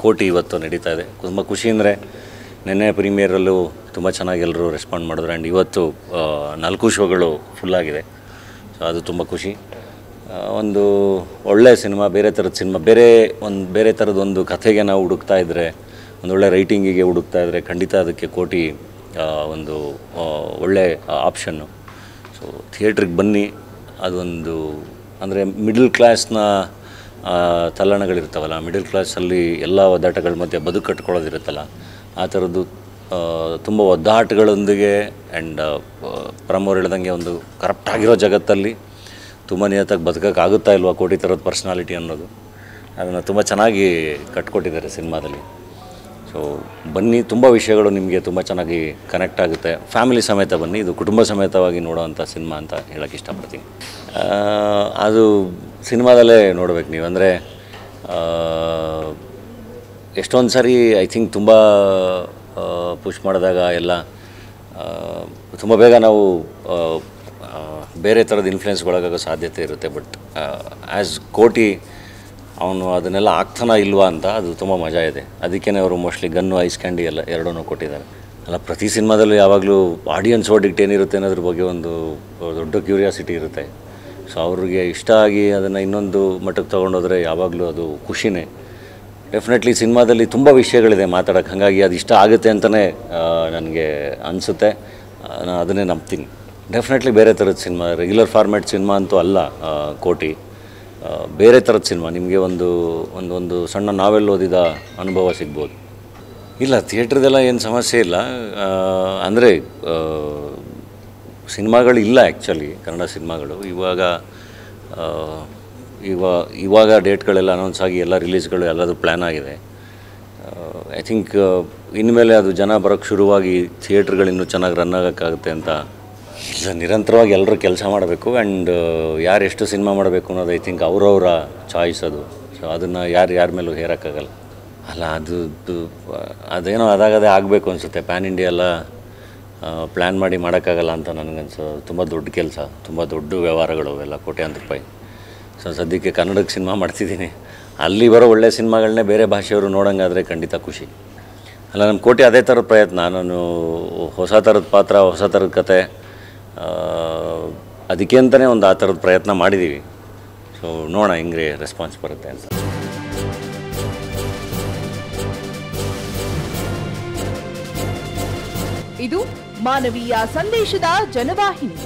ಕೋಟಿ ಇವತ್ತು ನಡೀತಾ ಇದೆ. ತುಂಬ ಖುಷಿ ಅಂದರೆ ನೆನ್ನೆ ಪ್ರೀಮಿಯರಲ್ಲೂ ತುಂಬ ಚೆನ್ನಾಗಿ ಎಲ್ಲರೂ ರೆಸ್ಪಾಂಡ್ ಮಾಡಿದ್ರು. ಆ್ಯಂಡ್ ಇವತ್ತು 4 ಶೋಗಳು ಫುಲ್ಲಾಗಿದೆ. ಸೊ ಅದು ತುಂಬ ಖುಷಿ. ಒಂದು ಒಳ್ಳೆಯ ಸಿನಿಮಾ, ಬೇರೆ ಥರದ ಸಿನಿಮಾ, ಬೇರೆ ಥರದೊಂದು ಕಥೆಗೆ ನಾವು ಹುಡುಕ್ತಾ ಇದ್ದರೆ, ಒಂದೊಳ್ಳೆ ರೈಟಿಂಗಿಗೆ ಹುಡುಕ್ತಾ ಇದ್ದರೆ ಖಂಡಿತ ಅದಕ್ಕೆ ಕೋಟಿ ಒಂದು ಒಳ್ಳೆ ಆಪ್ಷನ್ನು. ಸೊ ಥಿಯೇಟ್ರಿಗೆ ಬನ್ನಿ. ಅದೊಂದು ಅಂದರೆ ಮಿಡಲ್ ಕ್ಲಾಸ್ನ ತಲ್ಲಣಗಳಿರ್ತಾವಲ್ಲ, ಮಿಡಲ್ ಕ್ಲಾಸಲ್ಲಿ ಎಲ್ಲ ಒದ್ದಾಟಗಳ ಮಧ್ಯೆ ಬದುಕು ಕಟ್ಕೊಳ್ಳೋದಿರುತ್ತಲ್ಲ, ಆ ಥರದ್ದು ತುಂಬ ಒದ್ದಾಟಗಳೊಂದಿಗೆ ಆ್ಯಂಡ್ ಪ್ರಮೋರ್ ಹೇಳ್ದಂಗೆ ಒಂದು ಕರಪ್ಟಾಗಿರೋ ಜಗತ್ತಲ್ಲಿ ತುಂಬ ನಿಯತ್ತಾಗಿ ಬದುಕೋಕ್ಕಾಗುತ್ತಾ ಇಲ್ವಾ ಕೋಟಿ ಥರದ ಪರ್ಸ್ನಾಲಿಟಿ ಅನ್ನೋದು, ಅದನ್ನು ತುಂಬ ಚೆನ್ನಾಗಿ ಕಟ್ಕೊಟ್ಟಿದ್ದಾರೆ ಸಿನಿಮಾದಲ್ಲಿ. ಸೊ ಬನ್ನಿ, ತುಂಬ ವಿಷಯಗಳು ನಿಮಗೆ ತುಂಬ ಚೆನ್ನಾಗಿ ಕನೆಕ್ಟ್ ಆಗುತ್ತೆ. ಫ್ಯಾಮಿಲಿ ಸಮೇತ ಬನ್ನಿ, ಇದು ಕುಟುಂಬ ಸಮೇತವಾಗಿ ನೋಡೋವಂಥ ಸಿನಿಮಾ ಅಂತ ಹೇಳೋಕ್ಕೆ ಇಷ್ಟಪಡ್ತೀನಿ. ಅದು ಸಿನಿಮಾದಲ್ಲೇ ನೋಡ್ಬೇಕು ನೀವು. ಅಂದರೆ ಎಷ್ಟೊಂದು ಸಾರಿ ಐ ಥಿಂಕ್ ತುಂಬ ಪುಷ್ ಮಾಡಿದಾಗ ಎಲ್ಲ ತುಂಬ ಬೇಗ ನಾವು ಬೇರೆ ಥರದ ಇನ್ಫ್ಲುಯೆನ್ಸ್ಗೊಳಗಾಗೋ ಸಾಧ್ಯತೆ ಇರುತ್ತೆ. ಬಟ್ ಆ್ಯಸ್ ಕೋಟಿ ಅವನು ಅದನ್ನೆಲ್ಲ ಆಗ್ತಾನ ಇಲ್ವಾ ಅಂತ ಅದು ತುಂಬ ಮಜಾ ಇದೆ. ಅದಕ್ಕೇ ಅವರು ಮೋಸ್ಟ್ಲಿ ಗನ್ನು, ಐಸ್ ಕ್ಯಾಂಡಿ ಎಲ್ಲ ಎರಡೂ ಕೊಟ್ಟಿದ್ದಾರೆ. ಅಲ್ಲ, ಪ್ರತಿ ಸಿನಿಮಾದಲ್ಲೂ ಯಾವಾಗಲೂ ಆಡಿಯನ್ಸ್ ವರ್ಡಿಕ್ಟ್ ಏನಿರುತ್ತೆ ಅನ್ನೋದ್ರ ಬಗ್ಗೆ ಒಂದು ದೊಡ್ಡ ಕ್ಯೂರಿಯಾಸಿಟಿ ಇರುತ್ತೆ. ಸೊ ಅವ್ರಿಗೆ ಇಷ್ಟ ಆಗಿ ಅದನ್ನು ಇನ್ನೊಂದು ಮಟ್ಟಕ್ಕೆ ತೊಗೊಂಡೋದ್ರೆ ಯಾವಾಗಲೂ ಅದು ಖುಷಿನೇ. ಡೆಫಿನೆಟ್ಲಿ ಸಿನಿಮಾದಲ್ಲಿ ತುಂಬ ವಿಷಯಗಳಿದೆ ಮಾತಾಡೋಕ್ಕೆ, ಹಾಗಾಗಿ ಅದು ಇಷ್ಟ ಆಗುತ್ತೆ ಅಂತಲೇ ನನಗೆ ಅನಿಸುತ್ತೆ. ನಾನು ಅದನ್ನೇ ನಂಬ್ತೀನಿ. ಡೆಫಿನೆಟ್ಲಿ ಬೇರೆ ಥರದ ಸಿನಿಮಾ, ರೆಗ್ಯುಲರ್ ಫಾರ್ಮ್ಯಾಟ್ ಸಿನಿಮಾ ಅಂತೂ ಅಲ್ಲ ಕೋಟಿ. ಬೇರೆ ಥರದ ಸಿನಿಮಾ, ನಿಮಗೆ ಒಂದು ಸಣ್ಣ ನಾವೆಲ್ ಓದಿದ ಅನುಭವ ಸಿಗ್ಬೋದು. ಇಲ್ಲ, ಥಿಯೇಟ್ರದೆಲ್ಲ ಏನು ಸಮಸ್ಯೆ ಇಲ್ಲ. ಅಂದರೆ ಸಿನಿಮಾಗಳಿಲ್ಲ ಆ್ಯಕ್ಚುಲಿ, ಕನ್ನಡ ಸಿನಿಮಾಗಳು. ಇವಾಗ ಡೇಟ್ಗಳೆಲ್ಲ ಅನೌನ್ಸ್ ಆಗಿ ಎಲ್ಲ ರಿಲೀಸ್ಗಳು ಎಲ್ಲದೂ ಪ್ಲ್ಯಾನ್ ಆಗಿದೆ. ಐ ಥಿಂಕ್ ಇನ್ಮೇಲೆ ಅದು ಜನ ಬರೋಕ್ಕೆ ಶುರುವಾಗಿ ಥಿಯೇಟ್ರ್ಗಳಿನ್ನೂ ಚೆನ್ನಾಗಿ ರನ್ ಆಗೋಕ್ಕಾಗುತ್ತೆ ಅಂತ. ಇಲ್ಲ, ನಿರಂತರವಾಗಿ ಎಲ್ಲರೂ ಕೆಲಸ ಮಾಡಬೇಕು. ಆ್ಯಂಡ್ ಯಾರು ಎಷ್ಟು ಸಿನಿಮಾ ಮಾಡಬೇಕು ಅನ್ನೋದು ಐ ಥಿಂಕ್ ಅವರವರ ಚಾಯ್ಸ್ ಅದು. ಸೊ ಅದನ್ನು ಯಾರ ಮೇಲೂ ಹೇರೋಕ್ಕಾಗಲ್ಲ. ಅಲ್ಲ, ಅದೇನೋ ಅದಾಗದೇ ಆಗಬೇಕು ಅನಿಸುತ್ತೆ. ಪ್ಯಾನ್ ಇಂಡಿಯಾ ಎಲ್ಲ ಪ್ಲ್ಯಾನ್ ಮಾಡಿ ಮಾಡೋಕ್ಕಾಗಲ್ಲ ಅಂತ ನನಗನ್ಸೋದು. ತುಂಬ ದೊಡ್ಡ ಕೆಲಸ, ತುಂಬ ದೊಡ್ಡ ವ್ಯವಹಾರಗಳು ಅವೆಲ್ಲ, ಕೋಟ್ಯಾಂತರ ರೂಪಾಯಿ. ಸೊ ಸದ್ಯಕ್ಕೆ ಕನ್ನಡಕ್ಕೆ ಸಿನಿಮಾ ಮಾಡ್ತಿದ್ದೀನಿ. ಅಲ್ಲಿ ಬರೋ ಒಳ್ಳೆಯ ಸಿನಿಮಾಗಳನ್ನೇ ಬೇರೆ ಭಾಷೆಯವರು ನೋಡೋಂಗಾದರೆ ಖಂಡಿತ ಖುಷಿ. ಅಲ್ಲ, ನಮ್ಮ ಕೋಟಿ ಅದೇ ಥರದ ಪ್ರಯತ್ನ. ನಾನು ಹೊಸ ಥರದ ಪಾತ್ರ, ಹೊಸ ಥರದ ಕತೆ, ಅದಕ್ಕೆ ಅಂತಲೇ ಒಂದು ಆ ಥರದ ಪ್ರಯತ್ನ ಮಾಡಿದ್ದೀವಿ. ಸೊ ನೋಡೋಣ ಹೆಂಗೆ ರೆಸ್ಪಾನ್ಸ್ ಬರುತ್ತೆ ಅಂತ. ಇದು ಮಾನವೀಯ ಸಂದೇಶದ ಜನವಾಹಿನಿ.